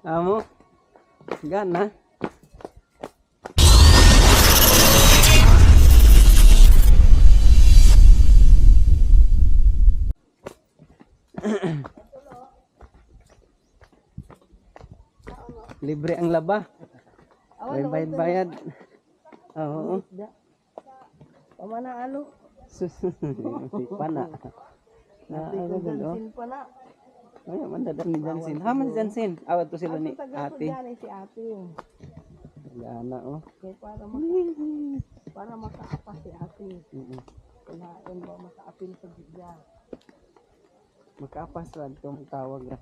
Amo. Gana. Libre ang laba. May bayad-bayad. Oo. Pamana ano? Pana. Ano gulo? Pana. Ay, mandadan ni Jansin. Ha man Jansin. Awat to sila ni ate. Si ate. Gana oh. Kaya para makaapas si ate. Kailangan ba makaapil sa bigya. Makapas lang itong tawag ra.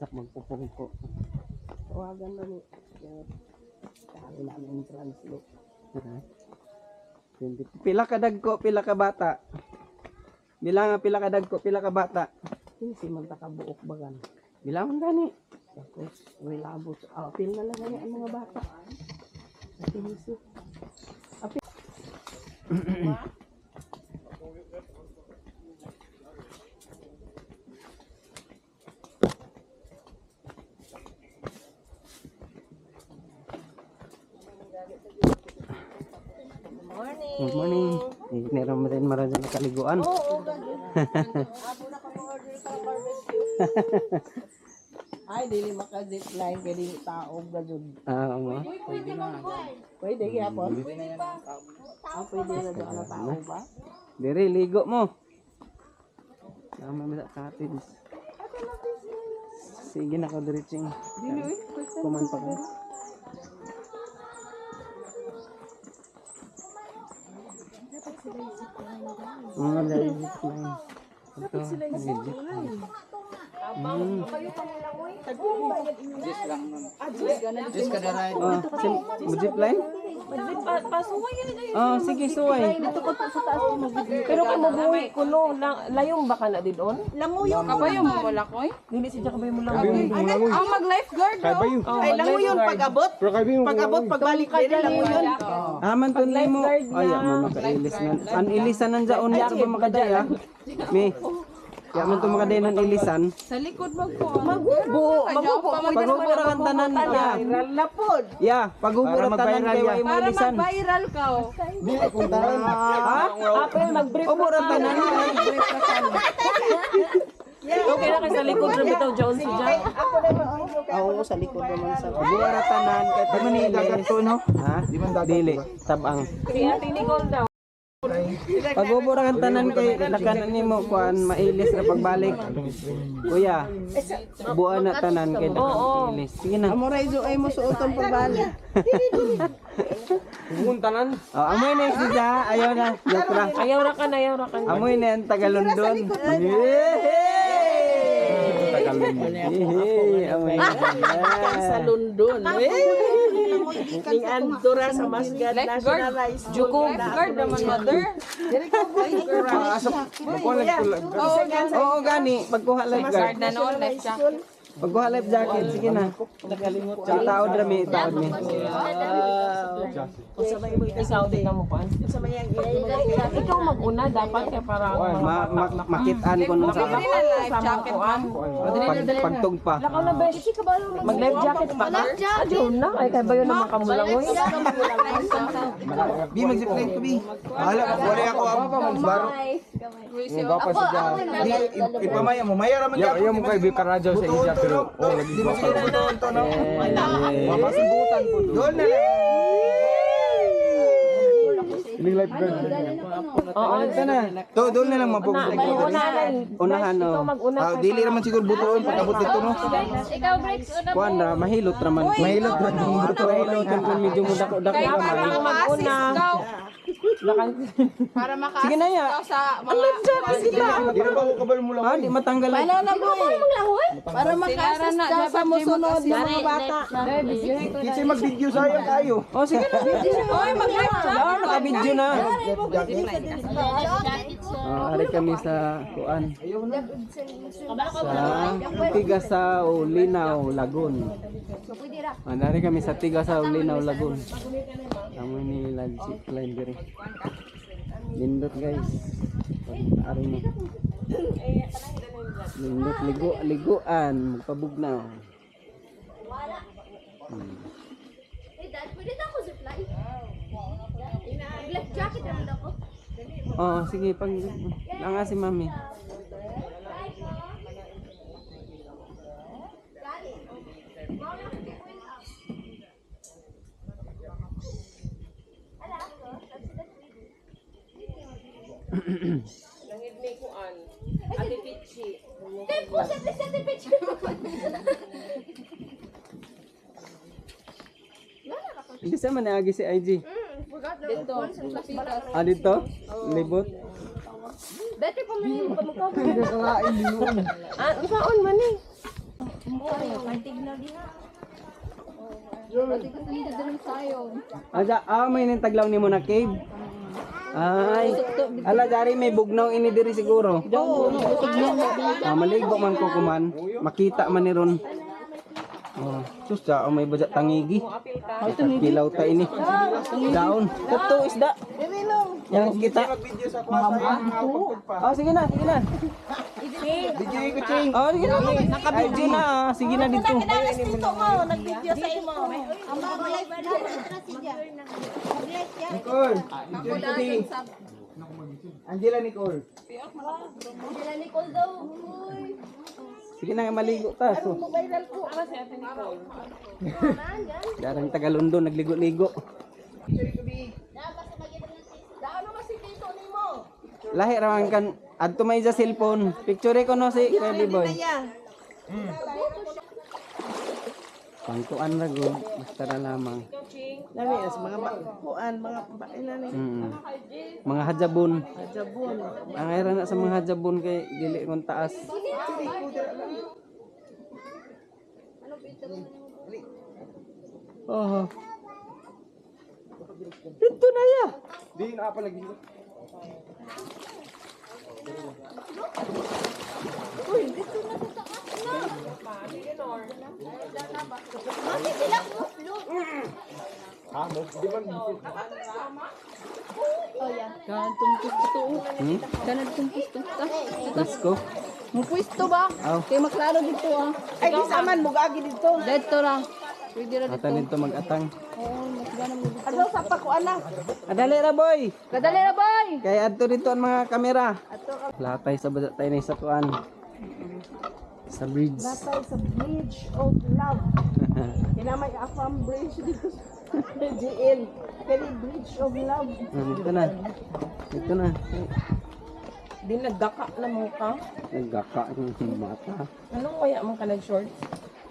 Sak magpupungko. Tawagan na ni. Sabi namin translate. Pila ka dagko, pila ka bata. Bilang pila ka dagko, pila ka bata. Si magtakabuok bagan. Bilang gani. Tapos may labot. Apil na lang ang mga bata. Apil iso. Apil. Good morning. Meron mo rin maradyan na kaliguan. Oo, ganun. Abo na order ka barbecue. Ay, dili maka-zipline kaya dili taog ganun. Oo. Pwede gyapon. Pwede na doon ang tao ba? Diri, ligo mo. Tama mo sa cottage. Sige na ko diritsing. Kuman pa ko. Dahil zipline. Ito, zipline. Zipline? Pasuway yun eh. Oh, sige, suway. Pero kung mabuhi ko no, layong baka na din on? Languyon. Kabayo mo wala ko eh. Dili si kabayo mo languyon. Ang mag-lifeguard daw. Ay, languyon pag-abot. Pag-abot, pagbalik dili languyon. Aman to nimo. Ay, makailis na. An ilisan nandiya on sa ba makadaya? Mi. Ya man to makadaya nan ilisan. Sa likod magko. Magubo. Pagubura kan tanan ya. Viral na pod. Ya, pagubura tanan kay way mo Para ilisan. mag-viral ka oh. Di puntahan. Ha? Apel mag-brief Ubura tanan. Okay na kay sa likod ra bitaw Jones si Jack. Ako naman ako sa likod naman sa Pagubura tanan kay pagmani dagat to no. Ha? Di man dili tabang. Si Ate Nicole daw. Pagubura kan tanan kay lakanan nimo kuan mailis ra pagbalik. Kuya, buwan na tanan kay mailis. Sige na. Amoray jo ay mo suoton pagbalik. Tanan. Oh, amoy na si Ja, ayaw na. Yatra. Ayaw ra ka na, ayaw ra ka na. Amoy na ang Tagalondon. Tagalondon. Amoy na. Sa London. Ning Andorra sa Masgad nationalized. Juko guard naman mother. Oo, gani. Pagkuha life guard. Na no, left jacket. Pagkuha life jacket. Sige na. Sa taod rami, taod mi. Ikaw din na mo kuan. Ikaw mag-una dapat kay para Makitaan ko nun sa life jacket kuan. pagtugpa. Lakaw na besh. Mag-life jacket pa ka. Adyo na ay kay bayo naman kamulangoy. Bi mag-zipline ko bi. Wala ako baro. Ipamaya mo, maya raman Ya, mo kay Bicaradio sa Asia pero lagi Di mo sige na doon to, no? Mapasubutan po doon. Doon na lang. Ining life guard. Oo, Ito na. Doon na lang mapupulog. Unahan, no? Dili naman siguro butuon pagkabot dito, no? Ikaw breaks una. Kuan ra, mahilot raman. Mahilot ra yung buto. Mahilot kung medyo mudako-dako Kaya ramay. para mag-una. Para Sige na ya. Sa mga Di na ba ko kabal mo lang? Ah, di matanggal. na boy. Para maka-assist ka sa musunod ng mga bata. Kasi mag-video sayang kayo. Oh, sige na. Oy, mag-live chat. Oh, naka-video na. Ari kami sa kuan. Sa Tigasaw, Linaw, Lagun. Ari kami sa Tigasaw, Linaw, Lagun. Kami ni Lanchik Line diri. Lindot guys. Ari mo. Lindot liguan, magpabugnaw. Oo, sige, pag nga si mami. Langit ni kuan. Ate Pichi. Hindi sa man agi si IG. Dito. Ah, dito? Libot? Dati pa man yung Ah, saan man eh? May nintaglaw ni mo na cave. Ay, ala dari may bugnaw ini diri siguro. Maligo man ko kuman, makita man ni ron. Oh, sus may budget tangigi. Kilaw ta ini. Daon. Kato isda. Yang kita. Oh, sige na, sige na. Video ko, Ching. Oh, sige na. Nakabidyo na. Sige na dito. Nag-video sa imo. Nicole. Video ko, Ching. Angela Nicole. Sige na, maligo ta. So, darang taga London nagligo-ligo. Lahi raman kan adto may sa cellphone. Picture ko no si Baby Boy. Pangtuan ra gud, basta ra lamang. Nami as mga kuan, mga bainani. Mga hajabon. Jabon. Ang ira na sa mga hajabon kay dili kon taas. Oh. Dito na ya. Di na pa lagi. Presko. Mupwesto ba? Aw. Kay maklaro dito ah. Ay, di saman mugagi dito. Dito ra. Pwede ra dito. Ata nito mag-atang. Oo, mas ganang mo dito. Ano sa pa kuan na? Adali ra boy. Kadali ra bay. Kay adto dito ang mga kamera. Latay sa bada tayo sa kuan. Sa bridge. Natay sa Bridge of Love. Kinamay afam bridge dito. GL. Kani Bridge of Love. Dito na. Dito na. Di nagdaka na mo ka. Naggaka yung mata. Anong kaya mo ka nag-short?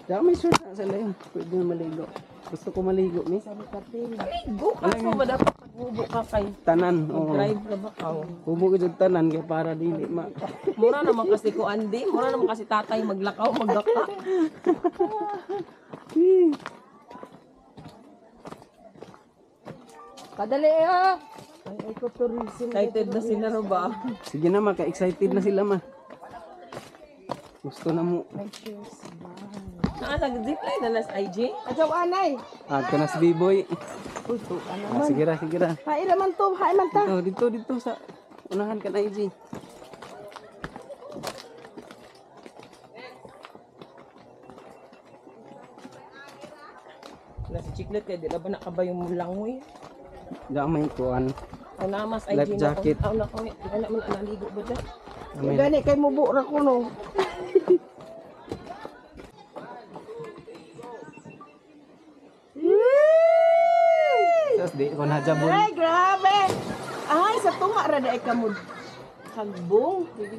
Diyan may short na sila yun. Pwede na maligo. Gusto ko maligo, miss. Ligo ka. So ba dapat magbubo ka kay Tanan. Oo. drive ka ba ka? Hubo ko dyan tanan kaya para dili ma. Mura naman kasi ko Andy. Mura naman kasi tatay maglakaw, magdaka. Kadali ah. Ang ecotourism. Excited na sila ro ba? Sige na ma, ka-excited na sila ma. Gusto na mo. Nag-zipline na nas IG? Adyaw anay. Agka na si B-Boy. Sige ra, sige ra. Hai naman to, hai man ta. Dito sa unahan ka na IG. Nasa chiclet kay di na ba nakabay yung langoy? Diyan may kuan. O namas IG Life jacket. Aw na ko, di na man naligo ba dyan? Gani kay mubo ra ko no. Tapos di ko najabon. Ay, grabe. Ay, sa tunga ra dai ka mo. Kagbong. Pwede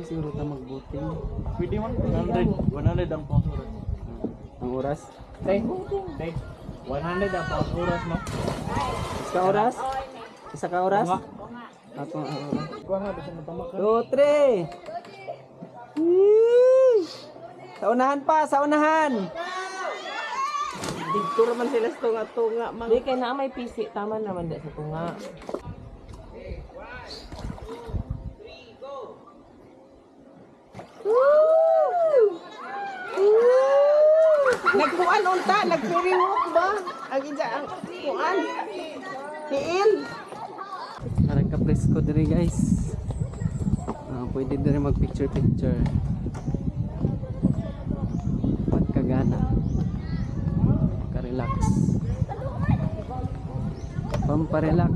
siguro ta magbuting. Pwede man 100 ang pangsurat. Ang oras. Tay, 100 ang pangsurat no. Isa oras? Isa ka oras? Ako ang oras. Kuha nga bisan matamak. 2, 3. Sa unahan pa, sa unahan. Dito ra man sila sa tunga-tunga. di kay na may PC tama naman di sa tunga. Nagkuan unta, nagpiriwok ba? Ang inja ang kuan. Tiil. Parang ka-presko diri guys. Pwede diri mag-picture-picture. Magkagana. Ka-relax. pa-relax.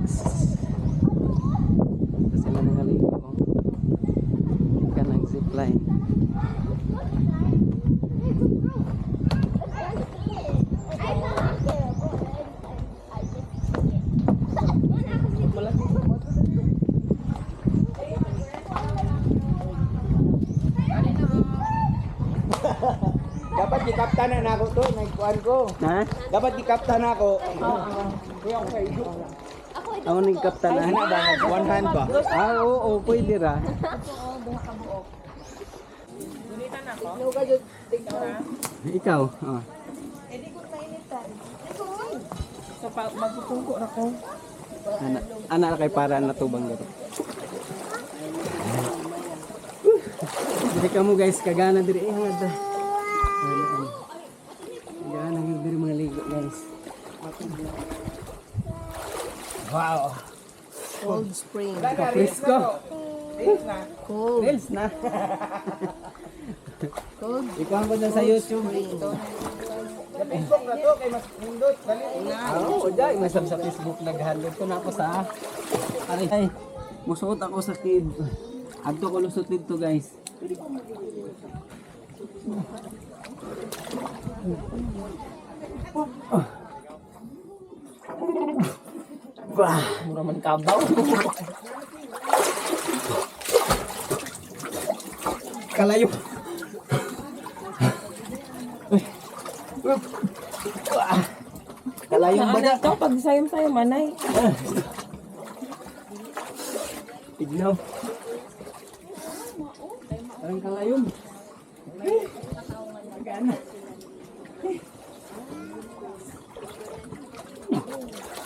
Ito sila nangaligo. Oh. Hindi ka nag-zipline. Dapat gikaptanan na ako to, nagkuhan ko. Ha? Dapat gikaptanan ako. Ako nagkaptan na. Ano ba? One hand ba? Ah, oo, pwede ra. Ikaw, oh. So, magtutungko na ko. Ana kay para natubang garo. Dili ka mo guys, kagana diri hangad. Kagana gyud diri mga ligo guys. Wow. Cold spring. Presko. Cold. Reels na. Cold. Ikaw ko dyan sa YouTube. Facebook na to, kay mas hindot. Dali. Oo, dyan. Masab sa Facebook nag-handle ko na ako sa... Ay, musuot ako sa kid. Adto ko lusot dito guys. Bah, Mura man kabaw. kalayo. Kalayong Ano bada. ito? Pag sayom-sayom, manay. Tignaw. Parang kalayom. Gana.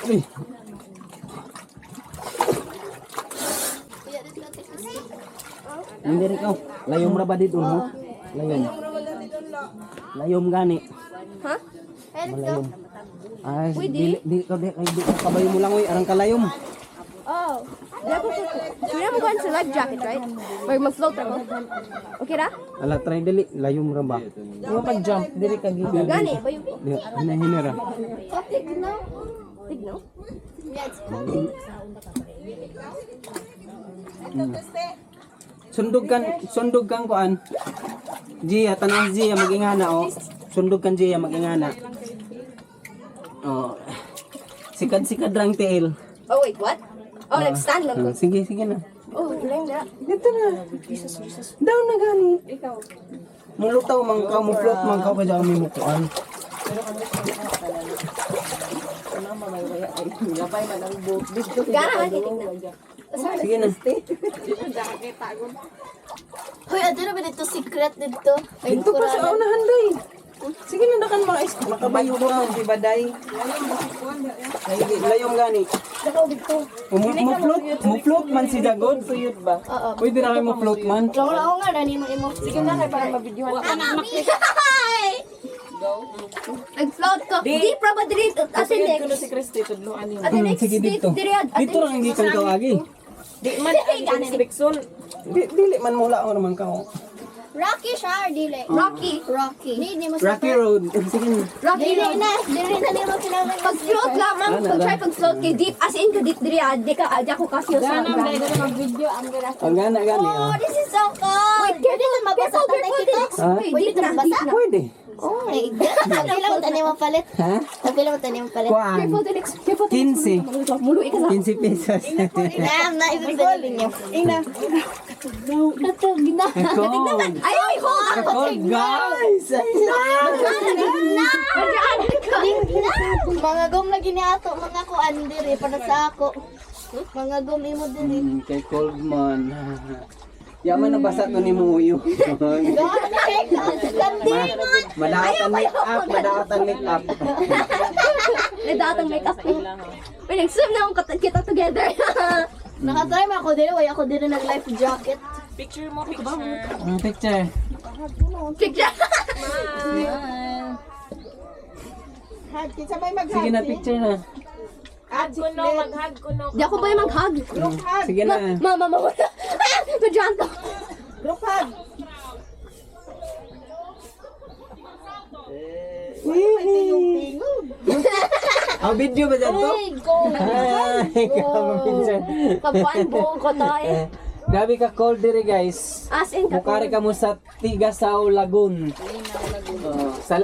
Uy. Hindi rin ikaw. Layom ra ba dito mo? Layom. Layom gani. Ha? Malayom. Ay, di ka kabayo mo lang oy, arang kalayom. Oh. Hindi mo kuhan sa life jacket, right? Or mag-float ako. Okay na? Ala try dili, layom ra ba? Yung pag-jump, dili ka gigi. Gani, ba yung Di hinahinera. Oh, tignaw. Tignaw? Yeah, it's cold. Sundog kan kuan. Gia tanang Gia magingana oh. Sundog kan Gia magingana. Oh. Sikad-sikad lang tiil. Oh, wait, what? Oh, nag-stand lang ko. Sige, sige na. Oh, lang na. Dito na. Down na gani. Ikaw. Mulutaw man ka mo float man ka ba diyan mi mo kuan. Gana man titignan. Sige na. Hoy, ano na ba dito? Secret dito? Ay, Dito pa sa unahan day. Sige na nakan makabayo ko man di baday. Layong gani. Mo float man si Dagod. Suyod ba? Oo. Pwede na kayo mo float man. Wala ako nga, nani mo imo. Sige na kayo para mabidyohan. Nag-float ko. Di, proba diri. As in Kuno next. si Christy, tudloan yun. At the next, Sige dito. Dito lang hindi kang kawagi. Di man, ang restriction. Dili man mula ako naman ka. Rocky siya, dili. Rocky. Di mo Rocky Road. Sige na. Rocky na. Dili na nimo kailangan. Pag-float lamang. Pag-try pag-float kay deep. As in ka deep diri. Di ka, di ako kasyo sa mag-video. Ang gana gani. Oh, this is so cool. Wait, pwede lang mabasa tayo kita. Ha? Pwede na mabasa. Pwede. Oh my God. Kailan mo tanim ang palit? Ha? Kailan mo tanim ang palit? Kuan. Careful the next. Careful. 15. Mulu ka sa. 15 pesos. Na ibig niyo. Ina. Katog na. Cold. Ay, ko. Cold guys. Mga gum na giniato mga kuan diri para sa ako. Mga gum imo diri. Kay cold man. Yaman na basa to ni Muyo. Madaot ang make up, madaot ang make up. Nadaot ang makeup ko. Wait, nag-swim na akong kita together. Nakatry mo ako diri, way ako diri nag-life jacket. Picture mo, picture. Picture. Picture. Hag, kinsa may mag-hug? Sige na, picture na. Hug ko no, mag-hug ko no. Di ako ba yung mag-hug? Sige na. Mama. Madyanto. Group hug. Wee! Tingog. Ang video ba dyan to? Hey, go! Ay, pinsan. Kabuan buong ko tayo. Grabe ka cold diri guys. As in, Mukari ka mo sa Tigasaw Lagoon. Sa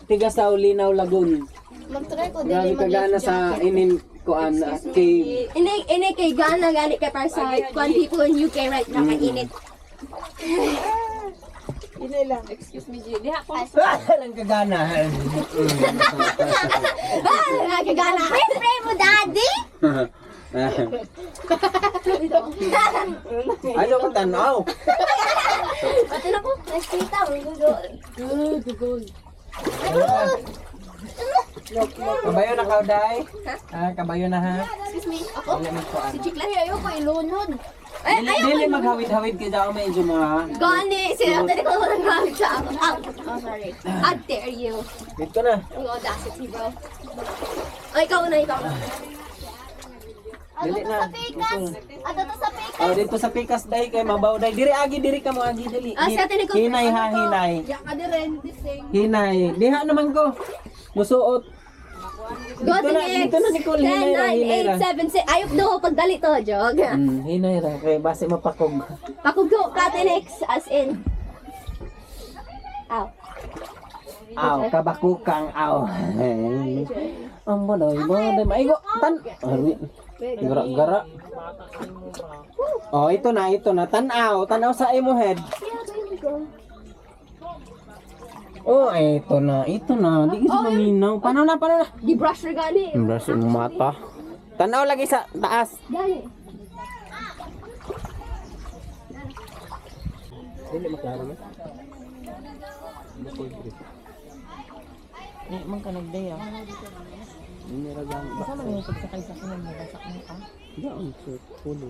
Tigasaw Linaw Lagoon. mag-try ko din Grabe ka gana sa inin kuan cave. Ini kay gana gani kay para sa one people in UK right now mainit. Inay lang. Excuse me, G. Diha ko. Lang kagana. Ah, kay gana. Pray mo daddy. Ano ka tanaw? Ate na po, nakita mo gugol. Kabayo na kauday? Kabayo na ha? Excuse me, ako? Dili magkuan. Si Chicla ayoko ilunod. Ay, Dili maghawid-hawid kay daw may medyo mga. Gani, sila tadi ko lang gamit sa ako. Oh, sorry. How dare you? Dito na. Ang audacity, bro. Ay, ikaw na. Dili na. Ato to sa pikas. Oh, dito sa pikas dai kay mabaw dai. Diri ka mo agi dili. Ah, si ate ni ko. Hinay ha, hinay. Ya ka din, dising. Hinay. Diha naman ko. Musuot. Go to Dito na Nicole, 10, hinay ra, 9, hinay ra. 8, 7, 6. Ayok do, pagdali to, jog. Hinay ra kay base mapakog. Pakugo, Katinex, as in. Ow. Aw, kabakukang aw. Ang bodoy, maigo tan. Gara-gara. Oh, ito na. Tanaw sa imo head. Oh, ito na. Di kasi maminaw. Paano na? Di brush na gani. Brush yung mata. Tanaw lagi sa taas. Gani. Dili maklaro na. Di man ka nagdaya. Ini ra gang. Basta man yung pagsakay sa kunan mo. Basak mo ka. Diyan sa pulo.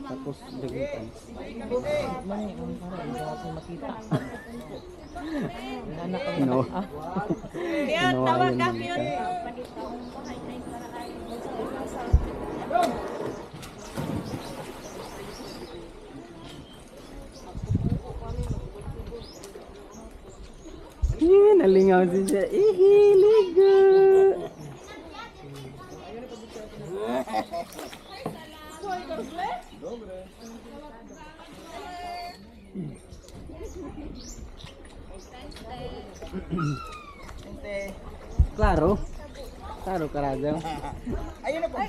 Tapos dagitan. Mani, ang parang hindi ako makita. Anak ko. No. Kaya tawag ka yun. Nalingaw din siya. Ihiligo. Claro. Claro, karagaw. Ayun na po.